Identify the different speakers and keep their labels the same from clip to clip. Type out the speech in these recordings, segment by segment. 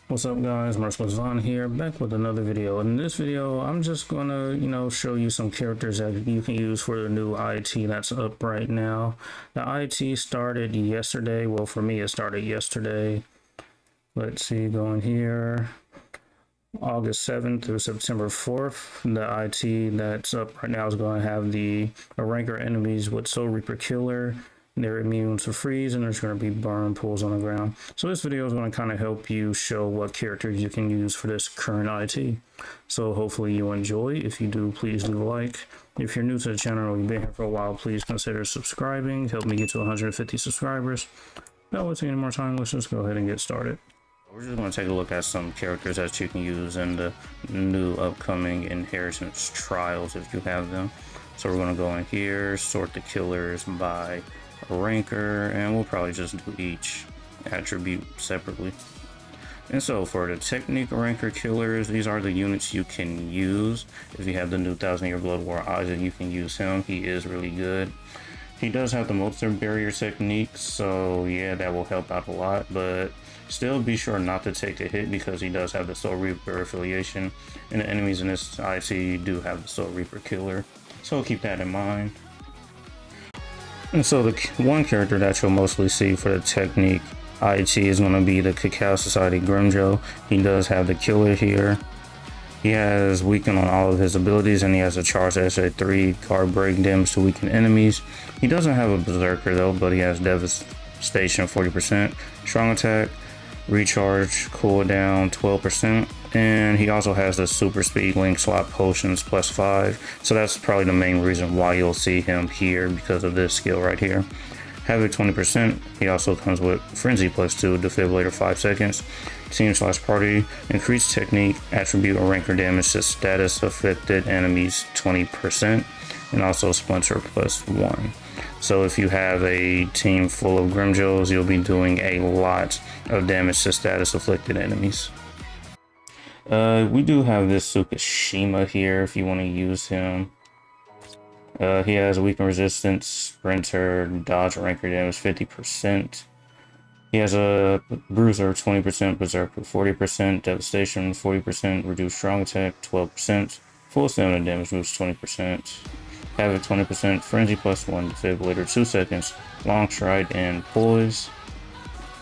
Speaker 1: What's up guys, Merciless Von here, back with another video. In this video, I'm just gonna, show you some characters that you can use for the new IT that's up right now. The IT started yesterday. Well, for me, it started yesterday. Let's see, going here. August 7th through September 4th, the IT that's up right now is going to have the ranker enemies with Soul Reaper Killer. They're immune to freeze, and there's going to be burn pools on the ground. So this video is going to kind of help you show what characters you can use for this current IT. So hopefully you enjoy. If you do, please leave a like. If you're new to the channel or you've been here for a while, please consider subscribing. Help me get to 150 subscribers. Now, without taking any more time, let's just go ahead and get started. We're just going to take a look at some characters that you can use in the new upcoming inheritance trials if you have them. So we're going to go in here, sort the killers by ranker, and we'll probably just do each attribute separately. And so for the technique ranker killers, these are the units you can use. If you have the new 1000-year Blood War Isaac, you can use him. He is really good. He does have the monster barrier technique, so yeah, that will help out a lot, but still be sure not to take a hit because he does have the Soul Reaper affiliation, and the enemies in this IT do have the Soul Reaper killer, so keep that in mind. And so the one character that you'll mostly see for the technique IT is going to be the Cacao Society Grimjo. He does have the killer here. He has weaken on all of his abilities, and he has a charge SA3 guard break damage to weaken enemies. He doesn't have a berserker though, but he has devastation 40%, strong attack, recharge cooldown 12%, and he also has the super speed link swap potions +5. So that's probably the main reason why you'll see him here, because of this skill right here. Havoc 20%. He also comes with Frenzy +2, Defibrillator 5 seconds, Team/Party, increased technique, attribute, or ranker damage to status affected enemies 20%, and also Splinter +1. So if you have a team full of Grimjos, you'll be doing a lot of damage to status afflicted enemies. We do have this Sukashima here if you want to use him. He has weaken resistance, sprinter, dodge, ranker damage 50%. He has a bruiser 20%, berserker 40%, devastation 40%, reduced strong attack 12%, full stamina damage boost 20%, havoc 20%, frenzy +1, defibrillator 2 seconds, long stride, and poise.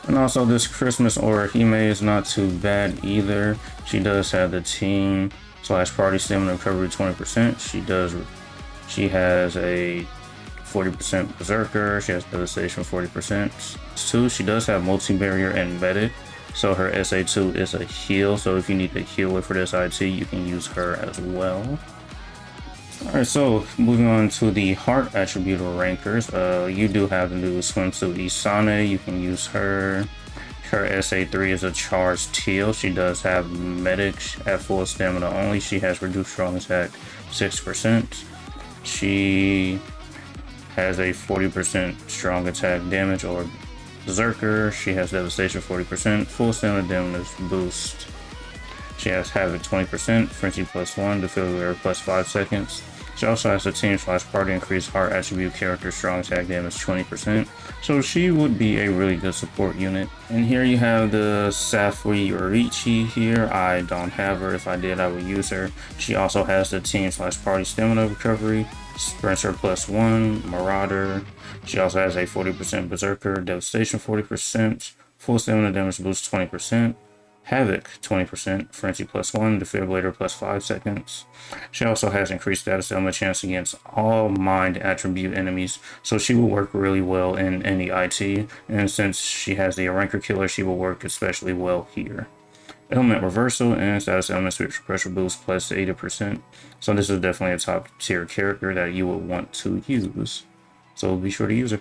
Speaker 1: And also this Christmas Orihime is not too bad either. She does have the team/party stamina recovery 20%. She has a 40% berserker. She has devastation 40%. She does have multi-barrier and medic. So her SA2 is a heal. So if you need to heal it for this IT, you can use her as well. Alright, so moving on to the heart attribute or rankers. You do have the new swimsuit Isani. You can use her. Her SA3 is a charged teal. She does have medic at full stamina only. She has reduced strong attack 6%. She has a 40% strong attack damage or berserker. She has devastation 40%, full stamina damage boost. She has havoc 20%, frenzy +1, defibrillator +5 seconds. She also has a team/party increased heart attribute character strong attack damage 20%. So she would be a really good support unit. And here you have the Safwi Orichi here. I don't have her. If I did, I would use her. She also has the team/party stamina recovery, sprinter +1, marauder. She also has a 40% berserker, devastation 40%, full stamina damage boost 20%. Havoc 20%, frenzy +1, defibrillator +5 seconds. She also has increased status element chance against all mind attribute enemies, so she will work really well in any IT, and since she has the ranker killer, she will work especially well here. Element reversal and status element switch pressure boost +80%, so this is definitely a top tier character that you would want to use, so be sure to use her.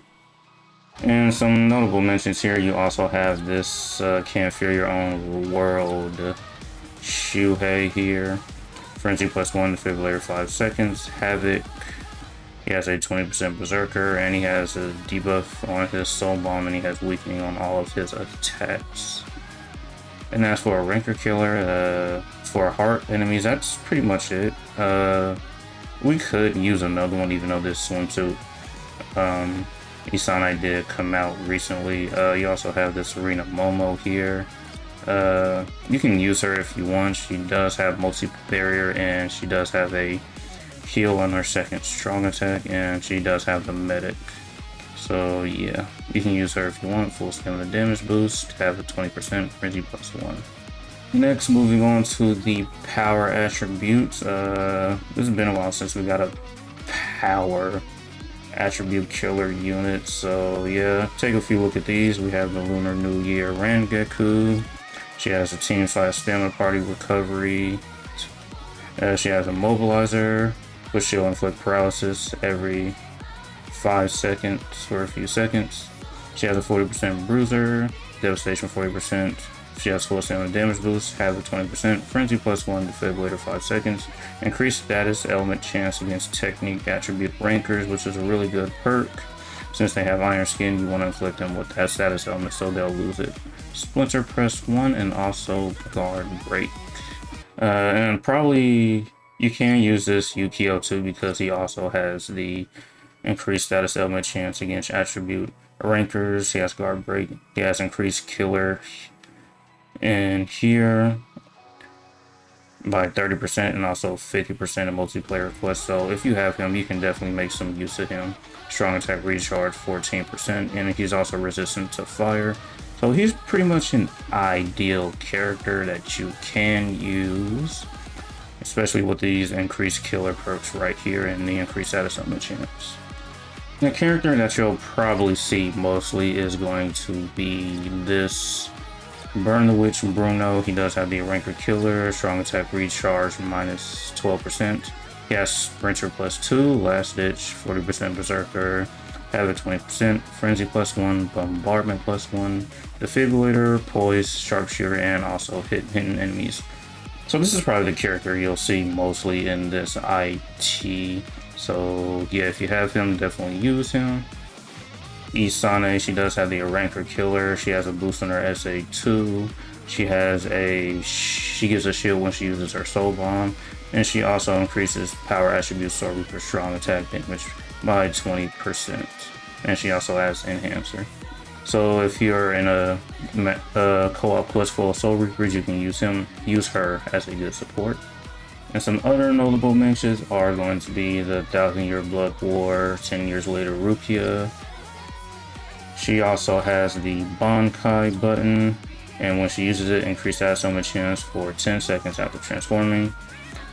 Speaker 1: And some notable mentions here, you also have this Can't Fear Your Own World Shuhei here. Frenzy +1, defibrillator 5 seconds, havoc. He has a 20% berserker, and he has a debuff on his soul bomb, and he has weakening on all of his attacks. And as for a ranker killer, for heart enemies, that's pretty much it. We could use another one, even though this swimsuit Isani did come out recently. You also have this arena Momo here. You can use her if you want. She does have multiple barrier, and she does have a heal on her second strong attack, and she does have the medic. So yeah, you can use her if you want. Full stamina damage boost, have a 20% frenzy +1. Next, moving on to the power attributes. This has been a while since we got a power attribute killer unit. So yeah, take a few look at these. We have the Lunar New Year Rangeku. She has a team/stamina party recovery. She has a mobilizer, which she'll inflict paralysis every 5 seconds for a few seconds. She has a 40% bruiser, devastation 40%. She has full stamina damage boost, have a 20% frenzy +1 defibrillator 5 seconds, increased status element chance against technique attribute rankers, which is a really good perk. Since they have iron skin, you want to inflict them with that status element so they'll lose it. Splinter press 1 and also guard break. And probably you can use this Yukio too, because he also has the increased status element chance against attribute rankers. He has guard break. He has increased killer and here by 30% and also 50% in multiplayer quests. So if you have him, you can definitely make some use of him. Strong attack recharge 14%, and he's also resistant to fire. So he's pretty much an ideal character that you can use, especially with these increased killer perks right here and the increased status element chance. The character that you'll probably see mostly is going to be this Burn the Witch Bruno. He does have the Ranker Killer, Strong Attack Recharge -12%. He has Sprinter +2, Last Ditch 40%, Berserker, Habit 20%, Frenzy +1, Bombardment +1, Defibrillator, Poise, Sharpshooter, and also hidden enemies. So this is probably the character you'll see mostly in this IT. So yeah, if you have him, definitely use him. Isani, she does have the Ranker Killer. She has a boost on her SA2. She gives a shield when she uses her Soul Bomb, and she also increases power attribute Sword Reaper strong attack damage by 20%. And she also has Enhancer. So if you're in a co-op quest full of Soul Reapers, you can use her as a good support. And some other notable mentions are going to be the 1000-Year Blood War, 10 Years Later Rukia. She also has the Bankai button, and when she uses it, increased status element chance for 10 seconds after transforming.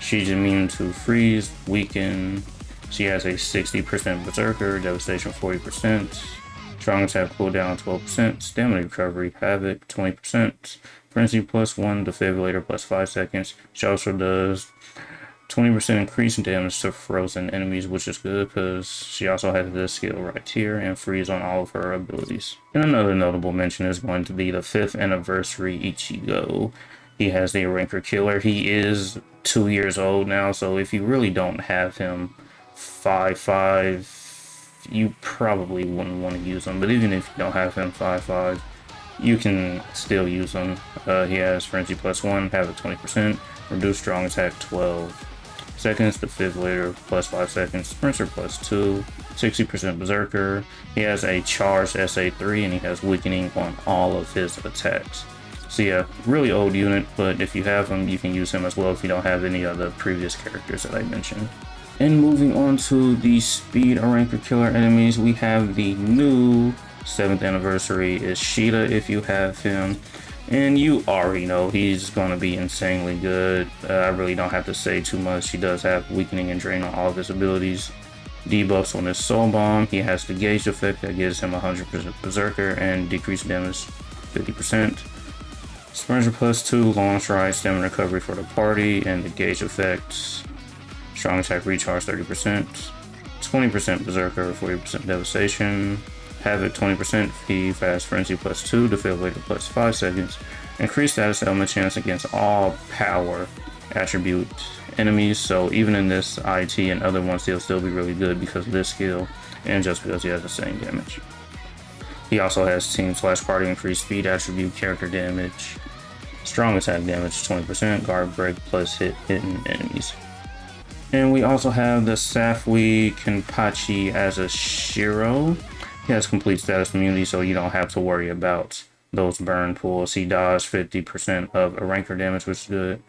Speaker 1: She's immune to freeze, weaken. She has a 60% Berserker, devastation 40%, strong attack cooldown 12%, stamina recovery, havoc 20%, frenzy +1, defibrillator +5 seconds. She also does 20% increase in damage to frozen enemies, which is good because she also has this skill right here and freeze on all of her abilities. And another notable mention is going to be the 5th anniversary Ichigo. He has the Ranker Killer. He is 2 years old now, so if you really don't have him 5'5", you probably wouldn't want to use him. But even if you don't have him 5'5", you can still use him. He has Frenzy +1, have a 20%, reduce strong attack 12 seconds, defibrillator +5 seconds, Sprinter +2, 60% Berserker. He has a charged SA3 and he has weakening on all of his attacks. So yeah, really old unit, but if you have him, you can use him as well if you don't have any of the previous characters that I mentioned. And moving on to the speed Ranker Killer enemies, we have the new 7th anniversary is Sheeta if you have him. And you already know he's going to be insanely good. I really don't have to say too much. He does have weakening and drain on all of his abilities. Debuffs on his Soul Bomb. He has the gauge effect that gives him 100% Berserker and decreased damage 50%. Sprinter +2, long stride, stamina recovery for the party, and the gauge effect. Strong attack recharge 30%. 20% Berserker, 40% devastation. Havoc 20%, fast frenzy +2, defibrillator +5 seconds. Increased status element chance against all power attribute enemies. So even in this IT and other ones, he'll still be really good because of this skill and just because he has the same damage. He also has team/party increased speed attribute, character damage, strong attack damage 20%, guard break plus hidden enemies. And we also have the Safwi Kenpachi as a Shiro. He has complete status immunity, so you don't have to worry about those burn pulls. He dodged 50% of a ranker damage, which is good.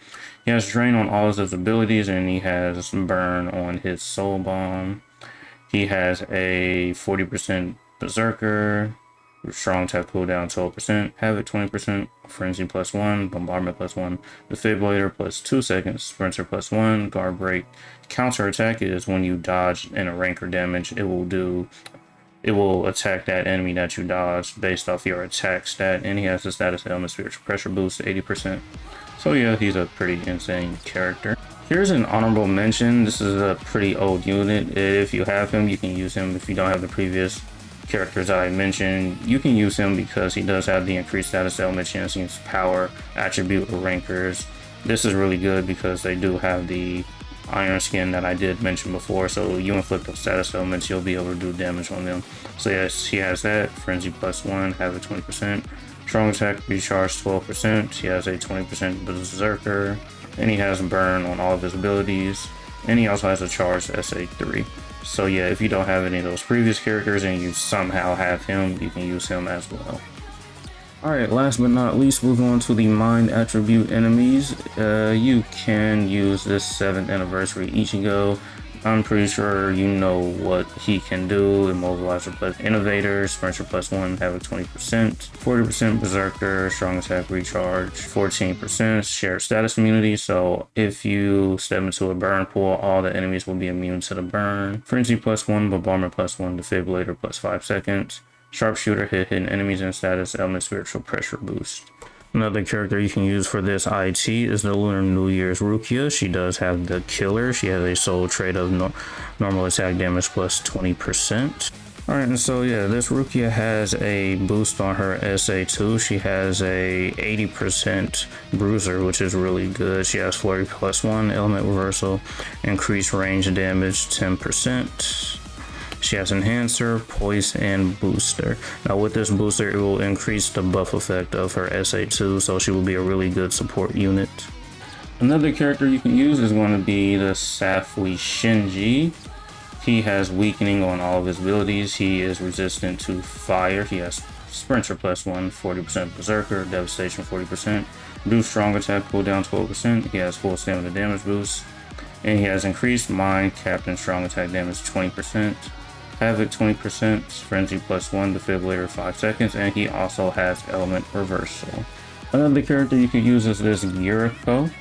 Speaker 1: He has drain on all of his abilities, and he has burn on his soul bomb. He has a 40% berserker, strong attack cooldown 12%, havoc 20%, frenzy +1, bombardment +1, defibrillator +2 seconds, sprinter +1, guard break. Counter attack is when you dodge in a ranker damage, it will attack that enemy that you dodge based off your attack stat, and he has the status element spiritual pressure boost 80%. So yeah, he's a pretty insane character. Here's an honorable mention. This is a pretty old unit. If you have him, you can use him. If you don't have the previous characters that I mentioned, you can use him because he does have the increased status element chance against power, attribute, or rankers. This is really good because they do have the iron skin that I did mention before, so you inflict those status elements, you'll be able to do damage on them. So yes, he has that, frenzy +1, havoc 20%, strong attack recharge 12%, he has a 20% berserker, and he has burn on all of his abilities, and he also has a charged SA3. So yeah, if you don't have any of those previous characters and you somehow have him, you can use him as well. Alright, last but not least, moving on to the mind attribute enemies. You can use this 7th anniversary Ichigo. I'm pretty sure you know what he can do. Immobilizer plus Innovator, Sprinter +1, Havoc 20%, 40% Berserker, Strong Attack Recharge, 14% Shared Status Immunity. So if you step into a burn pool, all the enemies will be immune to the burn. Frenzy +1, Bombardment +1, Defibrillator +5 seconds. Sharpshooter, hidden enemies and status element spiritual pressure boost. Another character you can use for this IT is the Lunar New Year's Rukia. She does have the killer. She has a soul trait of normal attack damage plus 20%. Alright, and so yeah, this Rukia has a boost on her SA2. She has a 80% bruiser, which is really good. She has flurry +1, element reversal, increased range damage 10%. She has enhancer, poise, and booster. Now with this booster, it will increase the buff effect of her SA2, so she will be a really good support unit. Another character you can use is going to be the Safwi Shinji. He has weakening on all of his abilities. He is resistant to fire. He has sprinter +1, 40% berserker, devastation 40%, reduced strong attack cooldown 12%. He has full stamina damage boost, and he has increased mind, captain, strong attack damage 20%. Havoc 20%, frenzy +1, defibrillator 5 seconds, and he also has element reversal. Another character you can use is this Yuriko.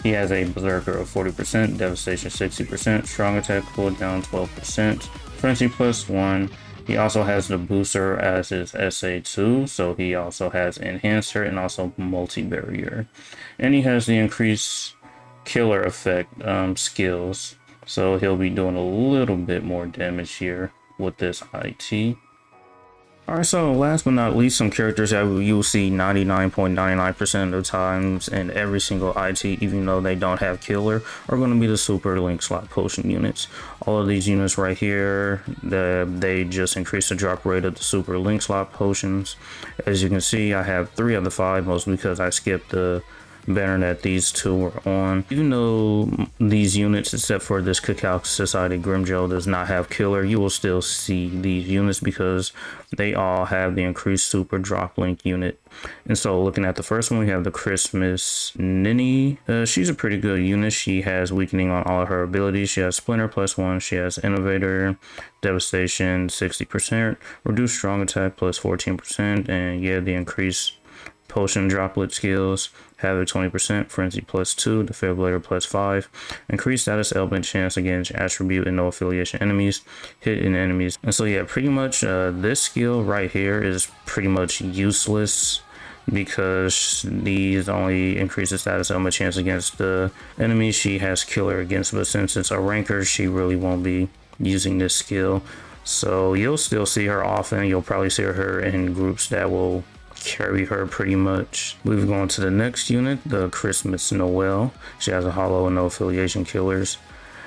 Speaker 1: He has a berserker of 40%, devastation 60%, strong attack cooldown 12%, frenzy +1. He also has the booster as his SA2, so he also has enhancer and also multi-barrier, and he has the increased killer effect skills. So he'll be doing a little bit more damage here with this IT. Alright, so last but not least, some characters that you'll see 99.99% of the times in every single IT, even though they don't have killer, are going to be the super link slot potion units. All of these units right here, they just increase the drop rate of the super link slot potions. As you can see, I have 3 of the 5, mostly because I skipped the banner that these two were on. Even though these units, except for this Cacao Society Grimgel, does not have killer, you will still see these units because they all have the increased super drop link unit. And so looking at the first one, we have the Christmas Ninny. She's a pretty good unit. She has weakening on all of her abilities. She has Splinter +1, she has Innovator, Devastation 60%, reduced strong attack plus 14%, and yeah, the increased potion droplet skills, Havoc 20%, Frenzy +2, Defibrillator +5, increased status element chance against attribute and no affiliation enemies, hidden enemies. And so yeah, pretty much this skill right here is pretty much useless because these only increase the status element chance against the enemies she has killer against, but since it's a ranker, she really won't be using this skill. So you'll still see her often. You'll probably see her in groups that will carry her pretty much. Moving on to the next unit, the Christmas Noel. She has a hollow and no affiliation killers,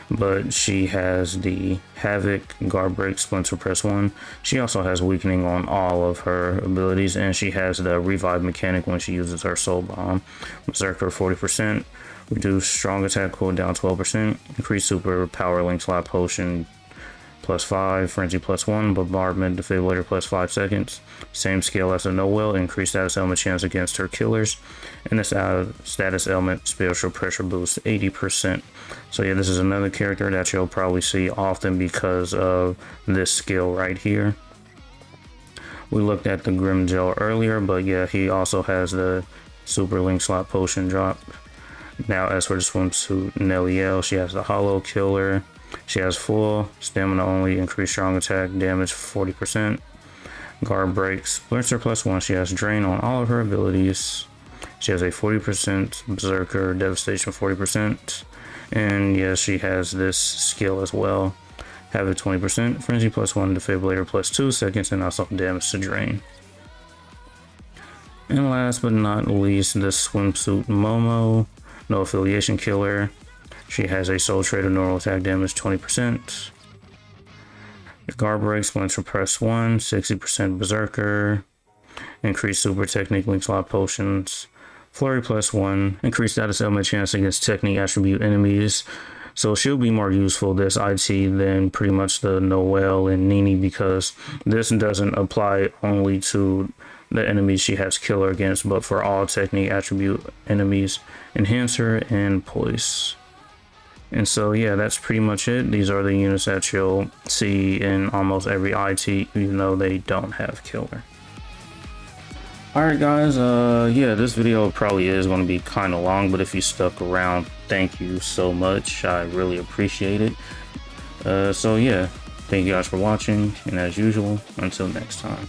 Speaker 1: but she has the Havoc, Guard Break, Splinter +1. She also has weakening on all of her abilities, and she has the revive mechanic when she uses her soul bomb. Berserker 40%, reduce strong attack cooldown 12%, increase super power link slot potion plus 5, Frenzy plus 1, Bombardment, Defibrillator plus 5 seconds. Same skill as a Noel, increased status element chance against her killers. And this status element spiritual pressure boost 80%. So yeah, this is another character that you'll probably see often because of this skill right here. We looked at the Grim Gel earlier, but yeah, he also has the Super Link Slot Potion drop. Now as for the swimsuit Noel, she has the Hollow Killer. She has full stamina only, increased strong attack damage 40%. Guard breaks, Splinter plus 1. She has drain on all of her abilities. She has a 40% Berserker Devastation 40%. And yes, she has this skill as well. Have a 20% Frenzy plus 1, Defibrillator plus 2 seconds, and also damage to drain. And last but not least, the swimsuit Momo, no affiliation killer. She has a Soul Trader normal attack damage 20%. Guard break, Splinter press 1, 60% Berserker. Increased super technique link slot potions. Flurry plus 1, increased status element chance against technique attribute enemies. So she'll be more useful, this IT, than pretty much the Noel and Ninny, because this doesn't apply only to the enemies she has killer against, but for all technique attribute enemies, Enhancer and Poise. And so yeah, that's pretty much it. These are the units that you'll see in almost every IT, even though they don't have killer. Alright guys, yeah, this video probably is going to be kind of long, but if you stuck around, thank you so much. I really appreciate it. So yeah, thank you guys for watching, and as usual, until next time.